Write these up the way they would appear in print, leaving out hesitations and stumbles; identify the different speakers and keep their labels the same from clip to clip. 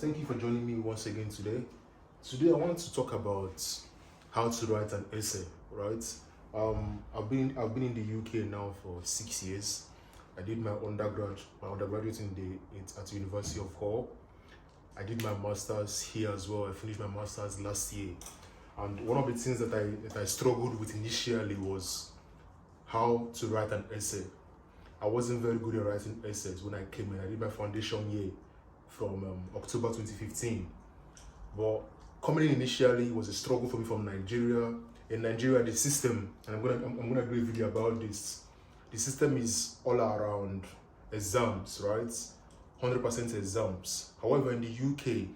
Speaker 1: thank you for joining me once again today. Today I want to talk about how to write an essay, right? I've been in the UK now for 6 years. I did my undergraduate at University of Hull. I did my masters here as well. I finished my masters last year. And one of the things that I struggled with initially was how to write an essay. I wasn't very good at writing essays when I came in. I did my foundation year from October 2015. But coming in initially was a struggle for me from Nigeria. In Nigeria, the system, and I'm gonna do a video about this. The system is all around exams, right? 100% exams. However, in the UK,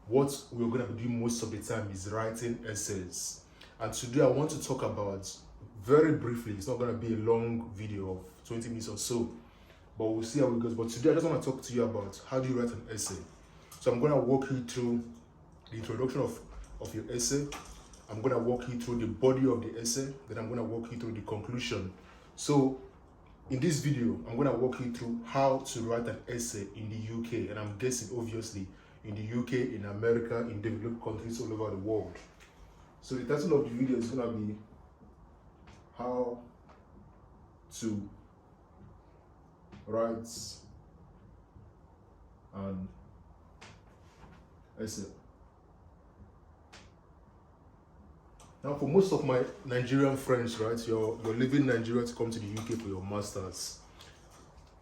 Speaker 1: what we're gonna be doing most of the time is writing essays. And today I want to talk about, very briefly, it's not gonna be a long video of 20 minutes or so, but we'll see how it goes. But today I just want to talk to you about how do you write an essay. So I'm going to walk you through the introduction of your essay. I'm going to walk you through the body of the essay. Then I'm going to walk you through the conclusion. So in this video, I'm going to walk you through how to write an essay in the UK. And I'm guessing, obviously, in the UK, in America, in developed countries all over the world. So the title of the video is going to be how to write an essay. Now, for most of my Nigerian friends, right, you're leaving Nigeria to come to the UK for your masters.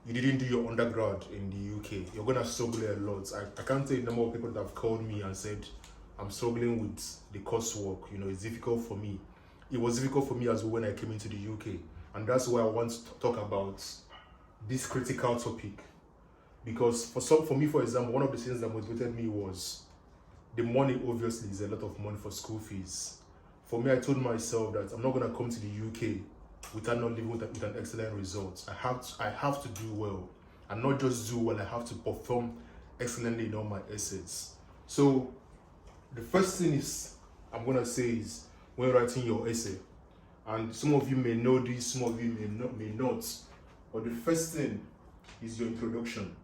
Speaker 1: You didn't do your undergrad in the UK. You're gonna struggle a lot. I can't tell you the number of people that have called me and said, I'm struggling with the coursework. You know, it's difficult for me. It was difficult for me as well when I came into the UK. And that's why I want to talk about this critical topic, because for me, for example, one of the things that motivated me was the money. Obviously, is a lot of money for school fees. For me, I told myself that I'm not going to come to the UK without not living with an excellent result. I have to do well, and not just do well. I have to perform excellently in all my essays. So the first thing I'm going to say is when writing your essay, and some of you may know this, some of you may not. But the first thing is your introduction.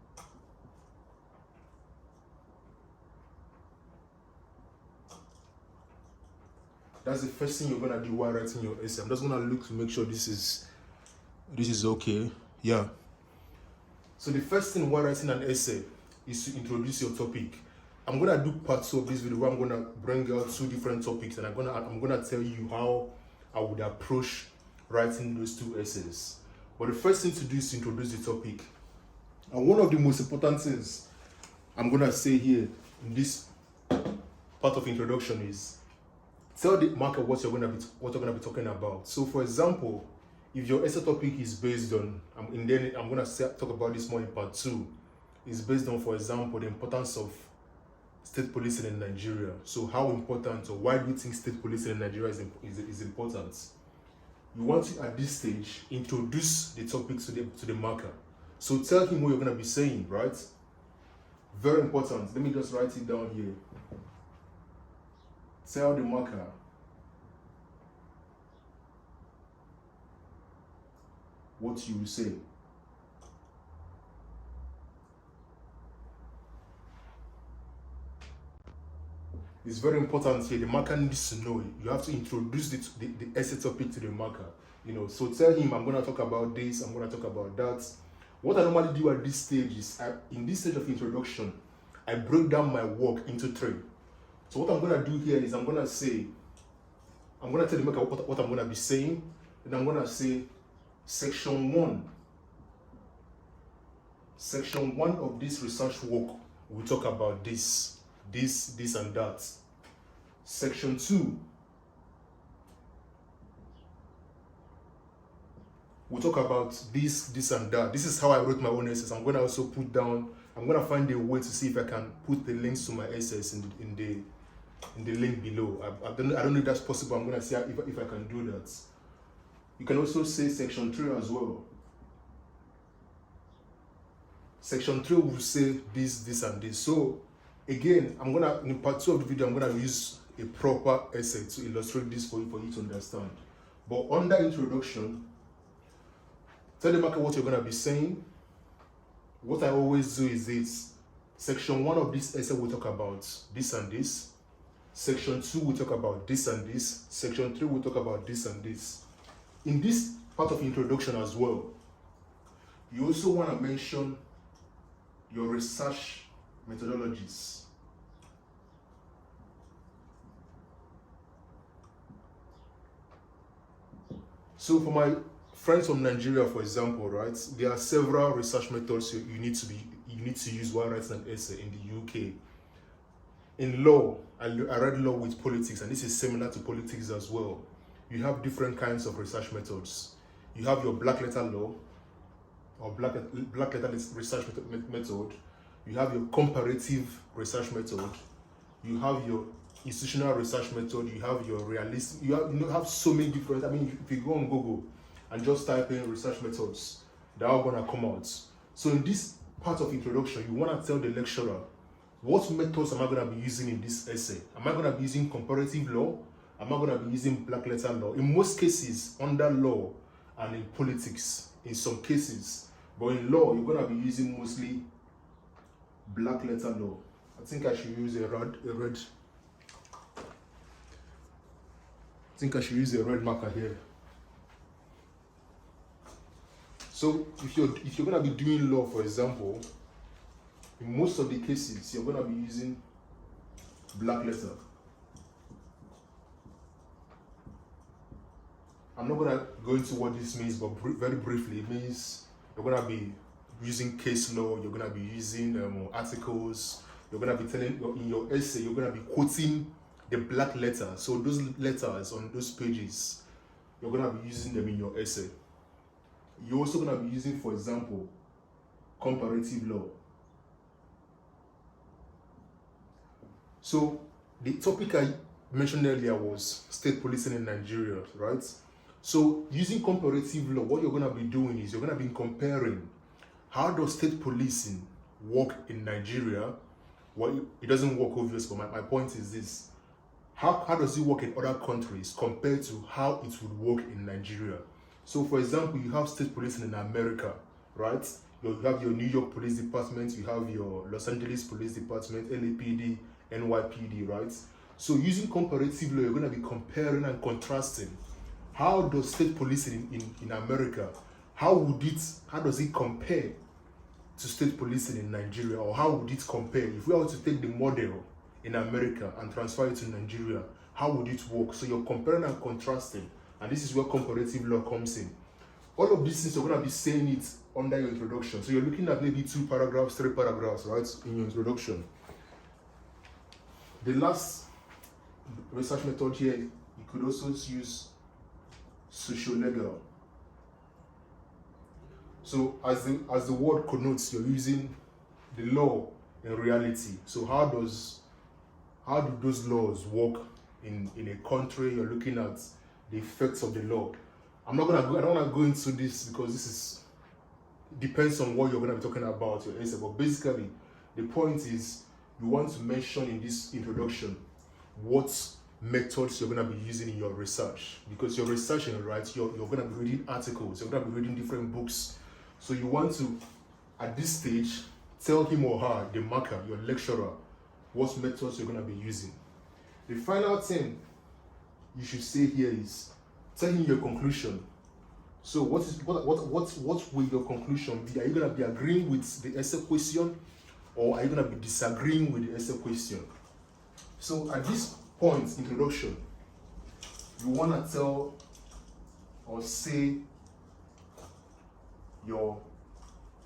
Speaker 1: That's the first thing you're gonna do while writing your essay. I'm just gonna look to make sure this is okay. Yeah. So the first thing while writing an essay is to introduce your topic. I'm gonna do part 2 of this video where I'm gonna bring out 2 different topics, and I'm gonna tell you how I would approach writing those 2 essays. But the first thing to do is to introduce the topic. And one of the most important things I'm going to say here in this part of introduction is tell the marker what you're going to be talking about. So for example, if your essay topic is based on, and then I'm going to talk about this more in part 2, is based on, for example, the importance of state policing in Nigeria. So how important, or why do you think state policing in Nigeria is important? You want to, at this stage, introduce the topic to the marker. So tell him what you're going to be saying, right? Very important. Let me just write it down here. Tell the marker what you will say. It's very important here. The marker needs to know it. You have to introduce the essay topic to the marker. You know, so tell him, I'm going to talk about this, I'm going to talk about that. What I normally do at this stage is, in this stage of introduction, I break down my work into 3. So what I'm going to do here is I'm going to tell the marker what I'm going to be saying, and I'm going to say, section 1. Section 1 of this research work, we'll talk about this, and that. Section 2, we'll talk about this, and that. This is how I wrote my own essays. I'm going to also I'm going to find a way to see if I can put the links to my essays in the link below. I don't know if that's possible. I'm going to see if I can do that. You can also say section 3 as well. Section 3 will say this, and this. So again, in part 2 of the video, I'm gonna use a proper essay to illustrate this for you to understand. But under introduction, tell the marker what you're gonna be saying. What I always do is this: Section 1 of this essay will talk about this and this. Section 2 will talk about this and this. Section 3 will talk about this and this. In this part of introduction as well, you also want to mention your research methodologies. So for my friends from Nigeria, for example, right, there are several research methods you need to use while writing an essay in the UK. In law, I read law with politics, and this is similar to politics as well. You have different kinds of research methods. You have your black letter law, or black letter research method. You have your comparative research method. You have your institutional research method. You have your realist. You have so many different. I mean, if you go on Google and just type in research methods, they're all gonna come out. So in this part of introduction, you want to tell the lecturer, what methods am I going to be using in this essay? Am I going to be using comparative law? Am I going to be using black letter law? In most cases, under law and in politics, in some cases. But in law, you're going to be using mostly black letter law. I think I should use a red marker here. So if you're going to be doing law, for example, in most of the cases, you're going to be using black letter. I'm not going to go into what this means, but very briefly, it means you're going to be using case law, you're going to be using articles, you're going to be telling, in your essay, you're going to be quoting the black letter. So those letters on those pages, you're going to be using them in your essay. You're also going to be using, for example, comparative law. So the topic I mentioned earlier was state policing in Nigeria, right? So using comparative law, what you're going to be doing is you're going to be comparing how does state policing work in Nigeria. Well, it doesn't work obviously, but my point is this. How does it work in other countries compared to how it would work in Nigeria? So for example, you have state policing in America, right? You have your New York Police Department, you have your Los Angeles Police Department, LAPD, NYPD, right? So using comparative law, you're going to be comparing and contrasting. How does state policing in America, how does it compare to state policing in Nigeria? Or how would it compare? If we were to take the model in America and transfer it to Nigeria, how would it work? So you're comparing and contrasting, and this is where comparative law comes in. All of these things, you're going to be saying it under your introduction. So you're looking at maybe 2 paragraphs, 3 paragraphs, right, in your introduction. The last research method here, you could also use socio-legal. So as the word connotes, you're using the law in reality. So how do those laws work in a country? You're looking at the effects of the law. I don't want to go into this because depends on what you're going to be talking about your essay. But basically, the point is you want to mention in this introduction what methods you're going to be using in your research, because you're researching, right? You're going to be reading articles, you're going to be reading different books. So you want to, at this stage, tell him or her, the marker, your lecturer, what methods you're going to be using. The final thing you should say here is tell him your conclusion. So what will your conclusion be? Are you going to be agreeing with the essay question, or are you going to be disagreeing with the essay question? So at this point, introduction, you want to tell or say your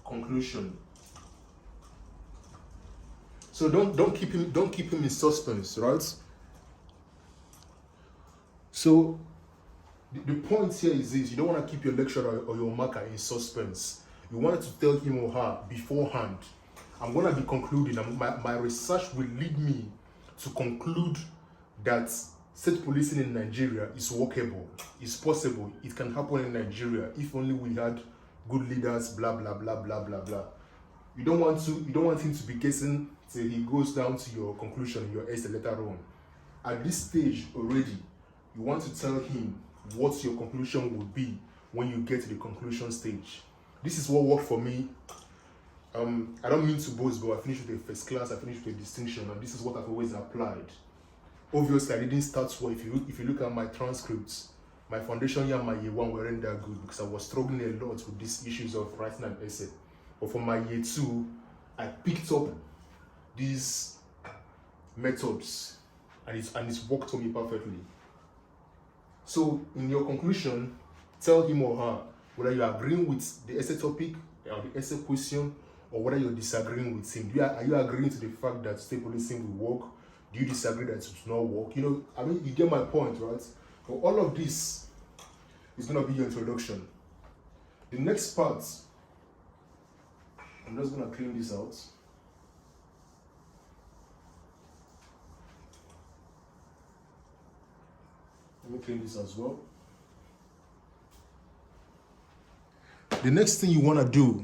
Speaker 1: conclusion. So don't keep him in suspense, right? So the point here is this: you don't want to keep your lecturer or your marker in suspense. You want to tell him or her beforehand, I'm going to be concluding. My research will lead me to conclude that state policing in Nigeria is workable, is possible, it can happen in Nigeria if only we had good leaders, blah blah blah blah blah blah. You don't want him to be guessing till he goes down to your conclusion in your essay later on. At this stage already, you want to tell him what your conclusion would be when you get to the conclusion stage. This is what worked for me. I don't mean to boast, but I finished with a first class, I finished with a distinction, and this is what I've always applied. Obviously, I didn't start well. If you look at my transcripts, my foundation year and my year one weren't that good because I was struggling a lot with these issues of writing an essay. But for my year two, I picked up these methods and it's worked for me perfectly. So in your conclusion, tell him or her whether you're agreeing with the essay topic or the essay question, or whether you're disagreeing with him. Are you agreeing to the fact that state policing will work? Do you disagree that it will not work? You get my point, right? So all of this is going to be your introduction. The next part, I'm just going to clean this out. Let me clean this as well. The next thing you want to do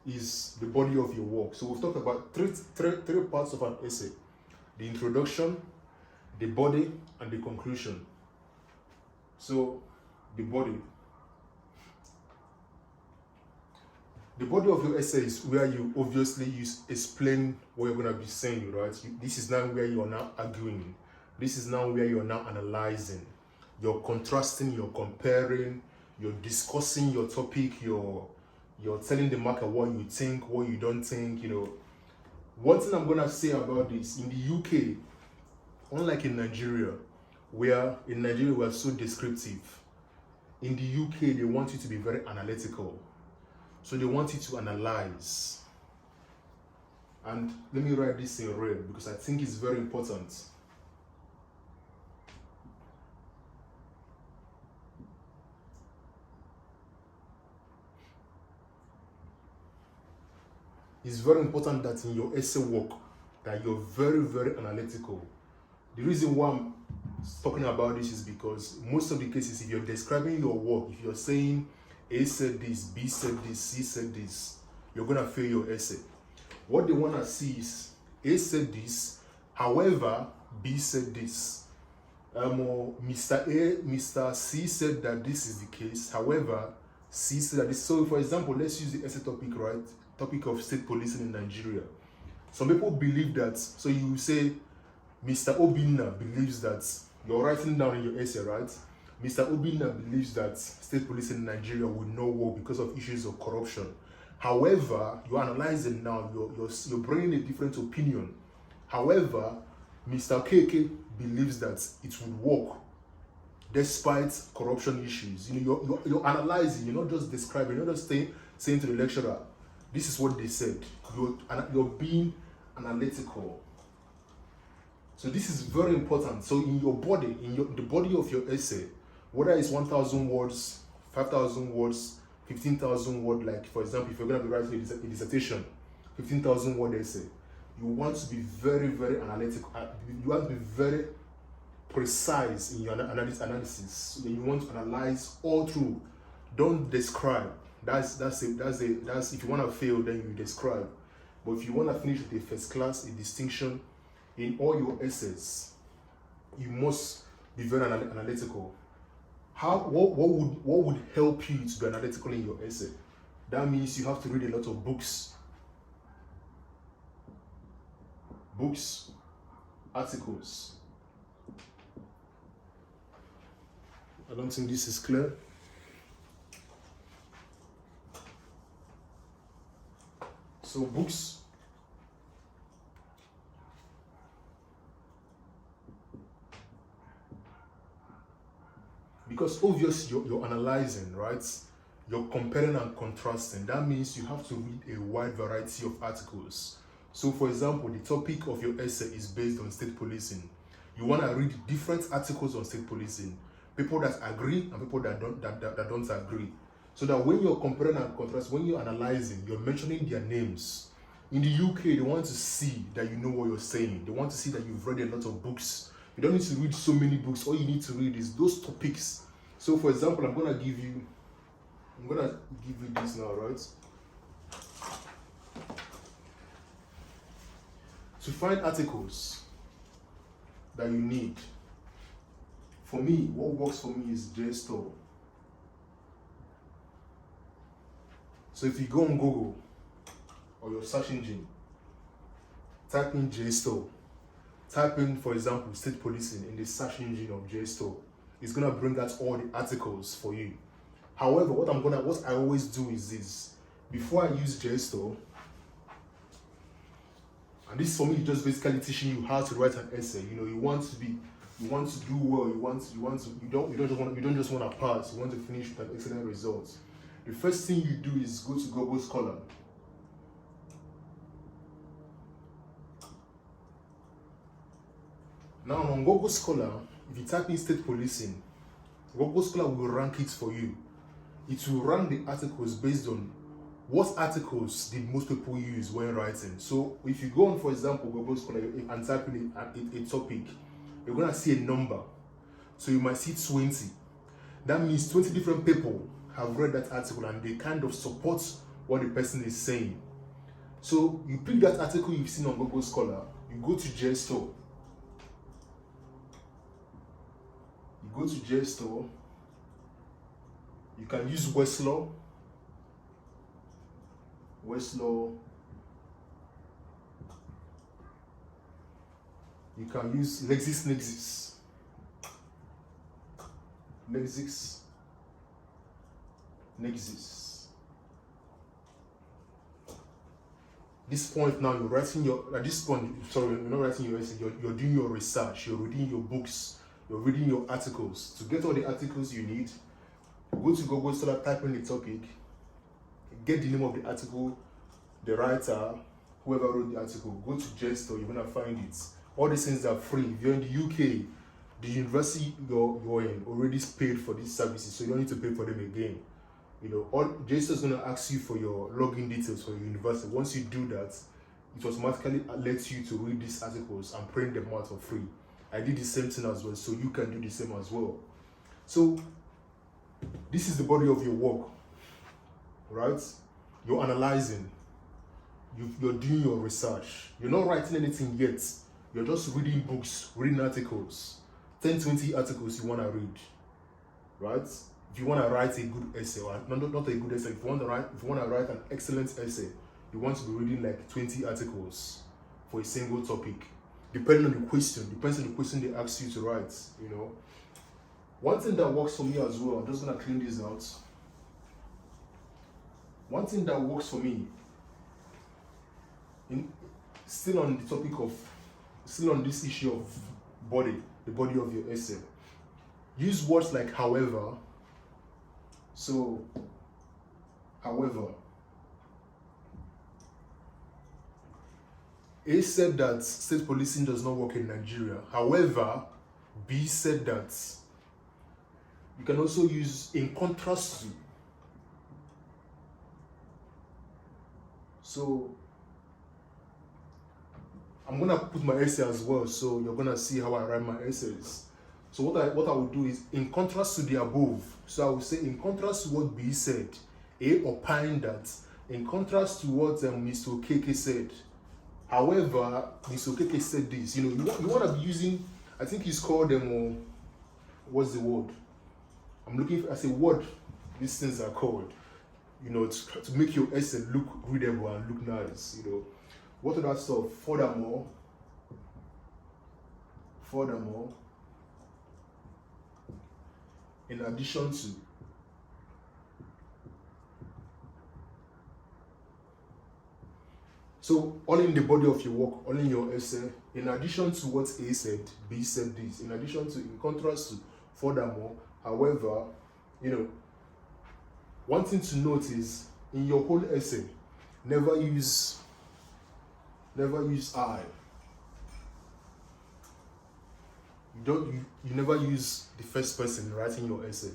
Speaker 1: is the body of your work. So we've talked about three parts of an essay: the introduction, the body, and the conclusion. So the body of your essay is where you obviously explain what you're going to be saying, right? This is now where you are now arguing. This is now where you're now analyzing. You're contrasting, you're comparing, you're discussing your topic, you're telling the marker what you think, what you don't think. One thing I'm going to say about this, in the UK, unlike in Nigeria, where in Nigeria we're so descriptive, in the UK they want you to be very analytical. So they want you to analyze. And let me write this in red because I think it's very important. It's very important that in your essay work that you're very, very analytical. The reason why I'm talking about this is because most of the cases, if you're describing your work, if you're saying A said this, B said this, C said this, you're going to fail your essay. What they want to see is A said this, however, B said this. Or Mr. C said that this is the case, however, C said that this. So, for example, let's use the essay topic, right? Topic of state policing in Nigeria. Some people believe that, so you say, Mr. Obinna believes that, you're writing down in your essay, right? Mr. Obinna believes that state policing in Nigeria will not work because of issues of corruption. However, you're analyzing now, you're bringing a different opinion. However, Mr. KK believes that it would work despite corruption issues. You're analyzing, you're not just describing, you're not just saying to the lecturer, this is what they said. You're being analytical. So this is very important. So in your body, the body of your essay, whether it's 1,000 words, 5,000 words, 15,000 words, like for example, if you're going to be writing a dissertation, 15,000 word essay, you want to be very, very analytical. You want to be very precise in your analysis. So you want to analyze all through. Don't describe. That's if you want to fail, then you describe. But if you want to finish with a first class, a distinction in all your essays, you must be very analytical. What would help you to be analytical in your essay? That means you have to read a lot of books, articles. I don't think this is clear. So books, because obviously you're analyzing, right? You're comparing and contrasting. That means you have to read a wide variety of articles. So for example, the topic of your essay is based on state policing. You want to read different articles on state policing, people that agree and people that don't agree. So that when you're comparing and contrasting, when you're analyzing, you're mentioning their names. In the UK, they want to see that you know what you're saying. They want to see that you've read a lot of books. You don't need to read so many books. All you need to read is those topics. So for example, I'm gonna give you this now, right? To find articles that you need. For me, what works for me is JSTOR. So if you go on Google, or your search engine, type in JSTOR. Type in, for example, state policing in the search engine of JSTOR. It's gonna bring out all the articles for you. However, what I always do is this. Before I use JSTOR, and this for me just basically teaching you how to write an essay. You know, you want to do well. You don't just want to pass. You want to finish with an excellent result. The first thing you do is go to Google Scholar. Now on Google Scholar, if you type in state policing, Google Scholar will rank it for you. It will rank the articles based on what articles did most people use when writing. So if you go on, for example, Google Scholar and type in a topic, you're gonna see a number. So you might see 20. That means 20 different people have read that article and they kind of support what the person is saying. So you pick that article you've seen on Google Scholar, you go to JSTOR. You go to JSTOR, you can use Westlaw. You can use LexisNexis. This point now, you're writing you're not writing your essay, you're doing your research, you're reading your books, you're reading your articles. To get all the articles you need, go to Google Scholar, type in the topic, get the name of the article, the writer, whoever wrote the article, go to JSTOR, you're gonna find it. All these things are free. If you're in the UK, the university you're in already paid for these services, so you don't need to pay for them again. You know, all JSTOR is gonna ask you for your login details for your university. Once you do that, it automatically lets you to read these articles and print them out for free. I did the same thing as well, so you can do the same as well. So this is the body of your work, right? You're analyzing, you're doing your research. You're not writing anything yet. You're just reading books, reading articles, 10, 20 articles you want to read, right? If you want to write a good essay, or not a good essay, if you want to write an excellent essay, you want to be reading like 20 articles for a single topic, depending on the question. Depends on the question they ask you to write, you know. One thing that works for me as well, I'm just gonna clean this out. One thing that works for me, still on this issue of the body of your essay, use words like however. So, however, A said that state policing does not work in Nigeria. However, B said that. You can also use in contrast to. So I'm gonna put my essay as well, so you're gonna see how I write my essays. So what I will do is, in contrast to the above, so I will say in contrast to what B said, A opined that, in contrast to what Mr. Okeke said. However, Mr. Okeke said this. You know, you want to be using, I think he's called them, what's the word? I'm looking for, as a word, these things are called, you know, to make your essay look readable and look nice, you know. What are that stuff? Furthermore, in addition to, so all in the body of your work, all in your essay, in addition to what A said, B said this, in addition to, in contrast to, furthermore, however, you know, one thing to note is, in your whole essay, never use I. You never use the first person writing your essay.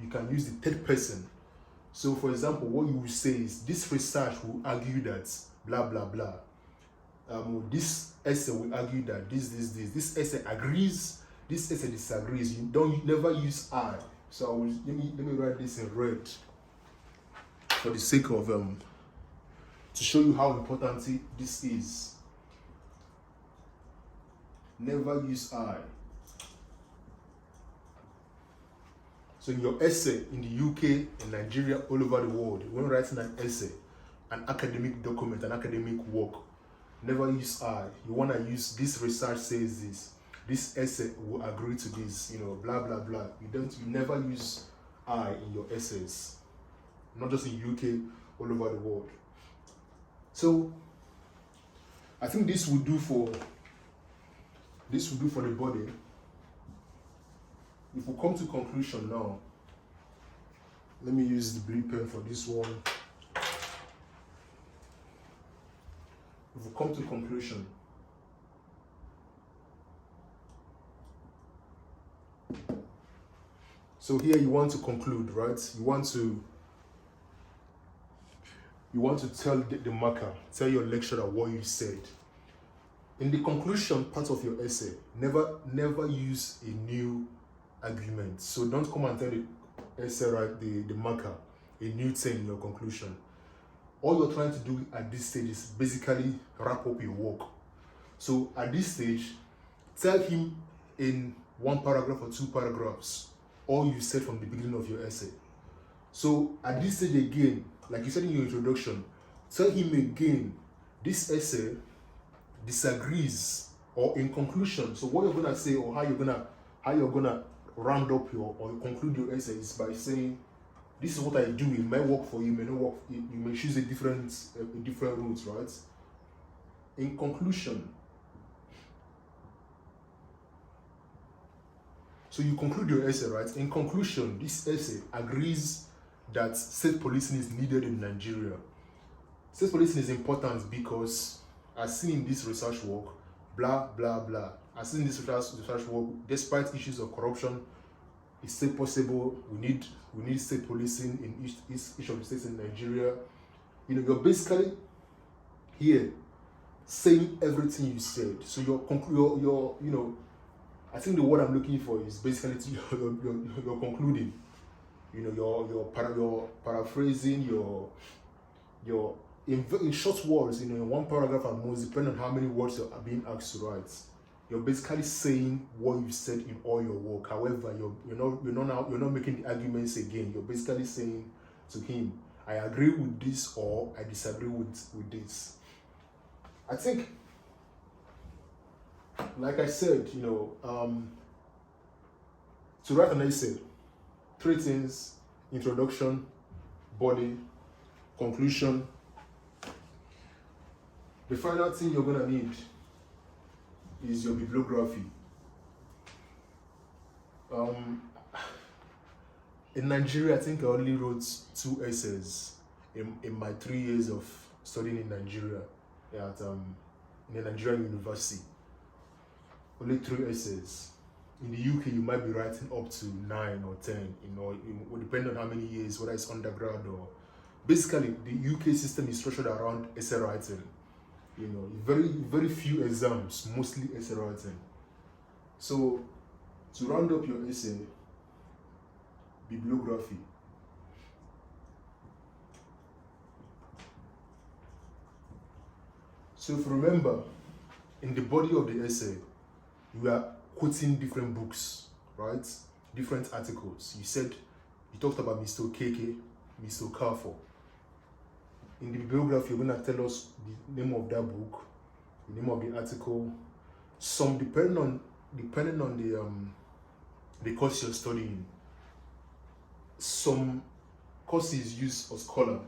Speaker 1: You can use the third person. So for example, what you will say is, this research will argue that blah blah blah. This essay will argue that this essay agrees, this essay disagrees. You never use I. So let me write this in red for the sake of to show you how important this is. Never use I. So in your essay in the UK, in Nigeria, all over the world, when writing an essay, an academic document, an academic work, never use I. You want to use this research says this. This essay will agree to this, blah blah blah. You never use I in your essays, not just in UK, all over the world. So I think this will do for the body. If we come to conclusion now, let me use the blue pen for this one. If we come to conclusion, so here you want to conclude, right? You want to tell the marker, tell your lecturer what you said. In the conclusion part of your essay, never use a new argument. So don't come and tell the essay, right, the marker, a new thing in your conclusion. All you're trying to do at this stage is basically wrap up your work. So at this stage, tell him in one paragraph or two paragraphs all you said from the beginning of your essay. So at this stage again, like you said in your introduction, tell him again, this essay disagrees, or in conclusion. So what you're gonna say, or how you're gonna round up or conclude your essay is by saying, this is what I do. It may work for you, may not work. You may choose a different route, right? In conclusion, so you conclude your essay, right? In conclusion, this essay agrees that state policing is needed in Nigeria. State policing is important because, as seen in this research work, blah blah blah. As seen in this research work, despite issues of corruption, it's still possible. We need state policing in each of the states in Nigeria. You're basically here saying everything you said. So your I think the word I'm looking for is basically you're concluding. You're paraphrasing your in short words. In one paragraph at most, depending on how many words you are being asked to write. You're basically saying what you said in all your work. However, you're not making the arguments again. You're basically saying to him, I agree with this or I disagree with this. I think, like I said, to write an essay, 3 things: introduction, body, conclusion. The final thing you're gonna need is your bibliography. In Nigeria, I think I only wrote 2 essays in my 3 years of studying in Nigeria in a Nigerian university. Only 3 essays. In the UK, you might be writing up to 9 or 10. It will depend on how many years, whether it's undergrad or. Basically, the UK system is structured around essay writing. Very, very few exams, mostly essay writing. So, to round up your essay, bibliography. So, if you remember, in the body of the essay, you are quoting different books, right? Different articles. You talked about Mr. Okeke, Mr. Okafor. In the bibliography, you're going to tell us the name of that book, the name of the article, some depending on the course you're studying. Some courses use a scholar.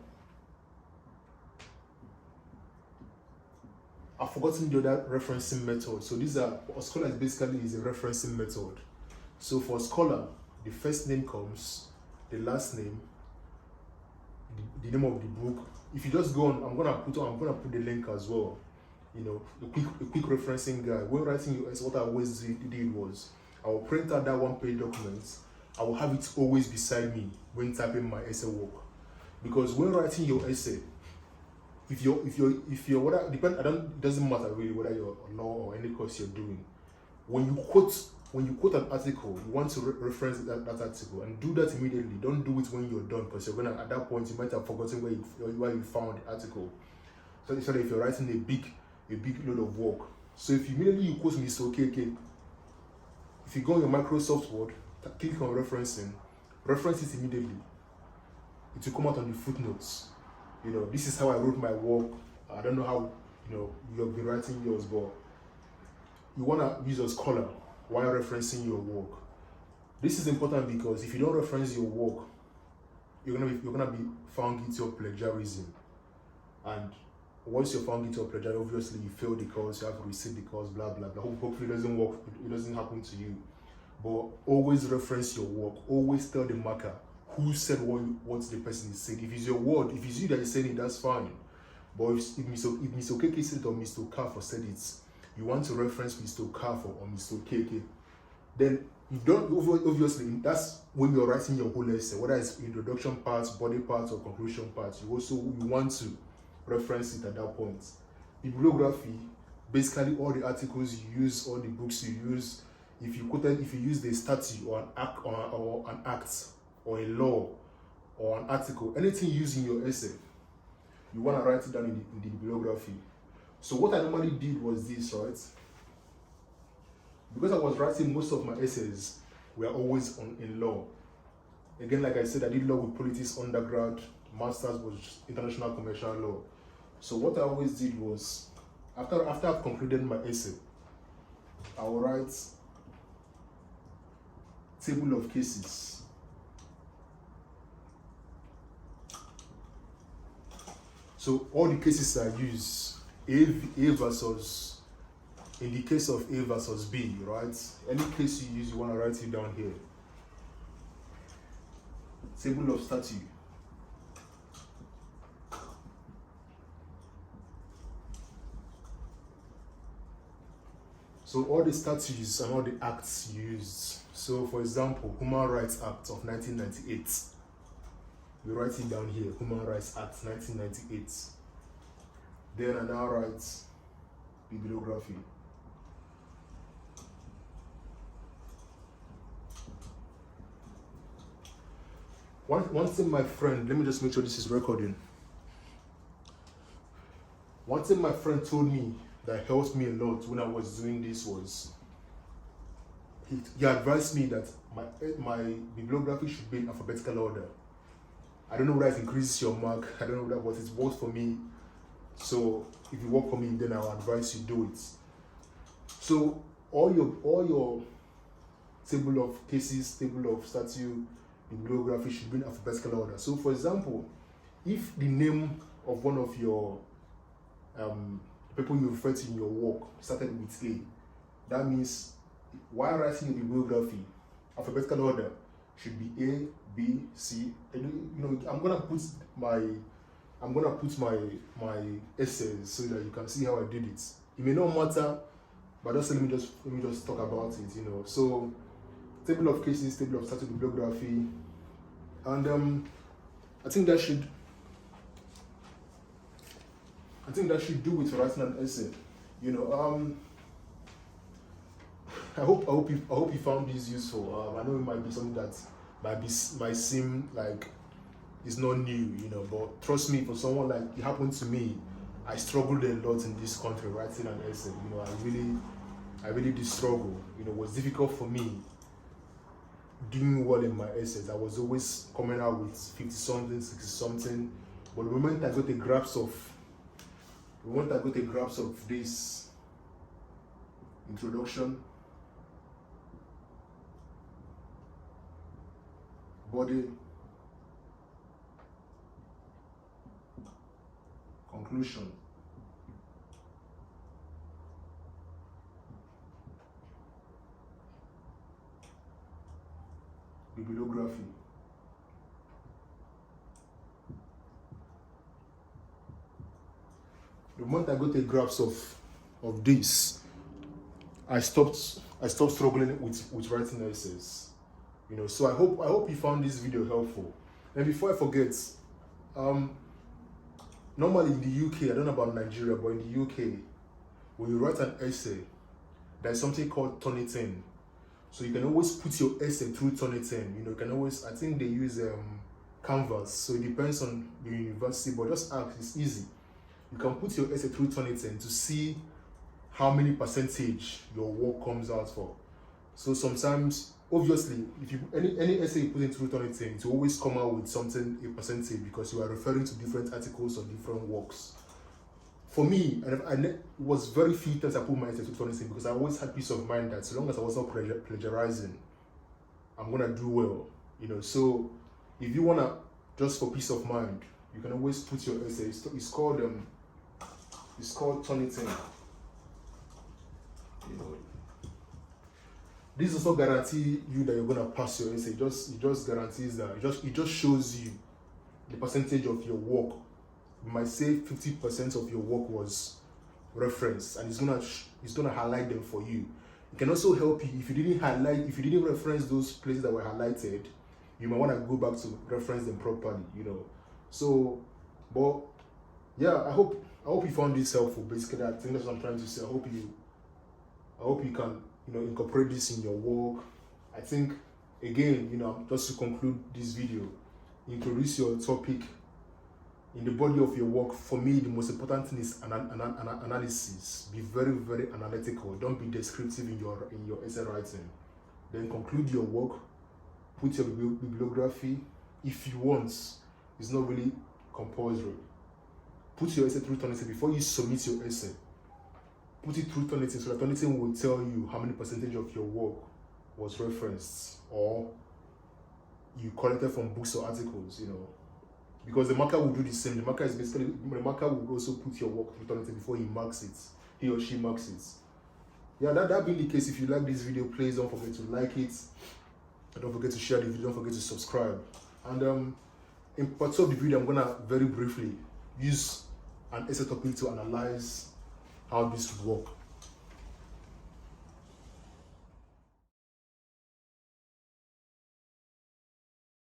Speaker 1: I've forgotten the other referencing method. So a scholar basically is a referencing method. So for a scholar, the first name comes, the last name, the name of the book. If you just go on, I'm gonna put the link as well. A quick referencing guide. When writing your essay, what I always did was I will print out that 1-page document. I will have it always beside me when typing my essay work. Because when writing your essay, if you're whether it doesn't matter really whether you're a law or any course you're doing. When you quote an article, you want to reference that article and do that immediately. Don't do it when you're done, because you're gonna, at that point, you might have forgotten where you found the article. So if you're writing a big load of work, so if you quote Mr. Okeke, if you go on your Microsoft Word, click on referencing, reference it immediately. It will come out on the footnotes. You know, this is how I wrote my work. I don't know how, you know, you've been writing yours, but you want to use a scholar while referencing your work. This is important because if you don't reference your work, you're gonna be found guilty of plagiarism. And once you're found guilty of plagiarism, obviously you fail the course, you have to resit the course, blah blah blah. Hopefully it doesn't work, it doesn't happen to you. But always reference your work. Always tell the marker who said what the person is saying. If it's your word, if it's you that is saying it, that's fine. But if Mr. Okeke said it or Mr. Okafor said it, you want to reference Mr. Okafor or Mr. Okeke, then you don't, obviously, that's when you're writing your whole essay, whether it's introduction parts, body parts, or conclusion parts, you want to reference it at that point. Bibliography, basically all the articles you use, all the books you use, if you use the statute or an act or a law or an article, anything used in your essay, you want to write it down in the bibliography. So what I normally did was this, right? Because I was writing most of my essays were always in law. Again, like I said, I did law with politics undergrad, master's was international commercial law. So what I always did was, after I've concluded my essay, I will write table of cases. So all the cases I use, A versus, in the case of A versus B, right? Any case you use, you want to write it down here. Table of statute. So all the statutes and all the acts used. So for example, Human Rights Act of 1998. We write it down here, Human Rights Act 1998. Then I now write bibliography. One thing my friend, let me just make sure this is recording. One thing my friend told me that helped me a lot when I was doing this was, he advised me that my bibliography should be in alphabetical order. I don't know whether it increases your mark, I don't know whether, but it works for me. So if you work for me, then I'll advise you do it. So all your table of cases, table of statute, bibliography should be in alphabetical order. So for example, if the name of one of your people you refer to in your work started with A, that means while writing a bibliography, alphabetical order should be A, B, C. And you know, I'm gonna put my essays so that you can see how I did it. It may not matter, but just let me just talk about it. You know, so table of cases, table of statute, bibliography, and I think that should do it for writing an essay. You know, I hope you found this useful. I know it might be something that might seem like it's not new, you know, but trust me, for someone like it happened to me, I struggled a lot in this country writing an essay. You know, I really did struggle. You know, it was difficult for me doing well in my essays. I was always coming out with 50-something, 60-something, but the moment I got a grasp of this introduction, body, conclusion, bibliography, the moment I got a grasp of this, I stopped struggling with writing essays. You know, so I hope you found this video helpful. And before I forget, normally in the UK, I don't know about Nigeria, but in the UK, when you write an essay, there's something called Turnitin. So you can always put your essay through Turnitin. You know, you can always, I think they use Canvas, so it depends on the university, but just ask, it's easy. You can put your essay through Turnitin to see how many percentage your work comes out for. So sometimes, obviously, if you any essay you put into Turnitin, it will always come out with something, a percentage, because you are referring to different articles or different works. For me, it was very few times I put my essay to Turnitin because I always had peace of mind that so long as I was not plagiarizing, I'm gonna do well. So if you wanna, just for peace of mind, you can always put your essay. It's called Turnitin. This does not guarantee you that you're gonna pass your essay. It just guarantees that it just shows you the percentage of your work. You might say 50% of your work was referenced, and it's gonna highlight them for you. It can also help you if you didn't reference those places that were highlighted. You might want to go back to reference them properly. So, but yeah, I hope you found this helpful. Basically, I think that's what I'm trying to say. I hope you can incorporate this in your work. I think, again, just to conclude this video, introduce your topic in the body of your work. For me, the most important thing is analysis. Be very, very analytical. Don't be descriptive in your essay writing. Then conclude your work. Put your bibliography if you want. It's not really compulsory. Put your essay through Turnitin before you submit your essay. Put it through Turnitin so that Turnitin will tell you how many percentage of your work was referenced or you collected from books or articles, because the marker will do the same. The marker will also put your work through Turnitin before he or she marks it. Yeah, that being the case, if you like this video, please don't forget to like it. Don't forget to share the video. Don't forget to subscribe. And in part of the video, I'm gonna very briefly use an essay topic to analyze how this would work.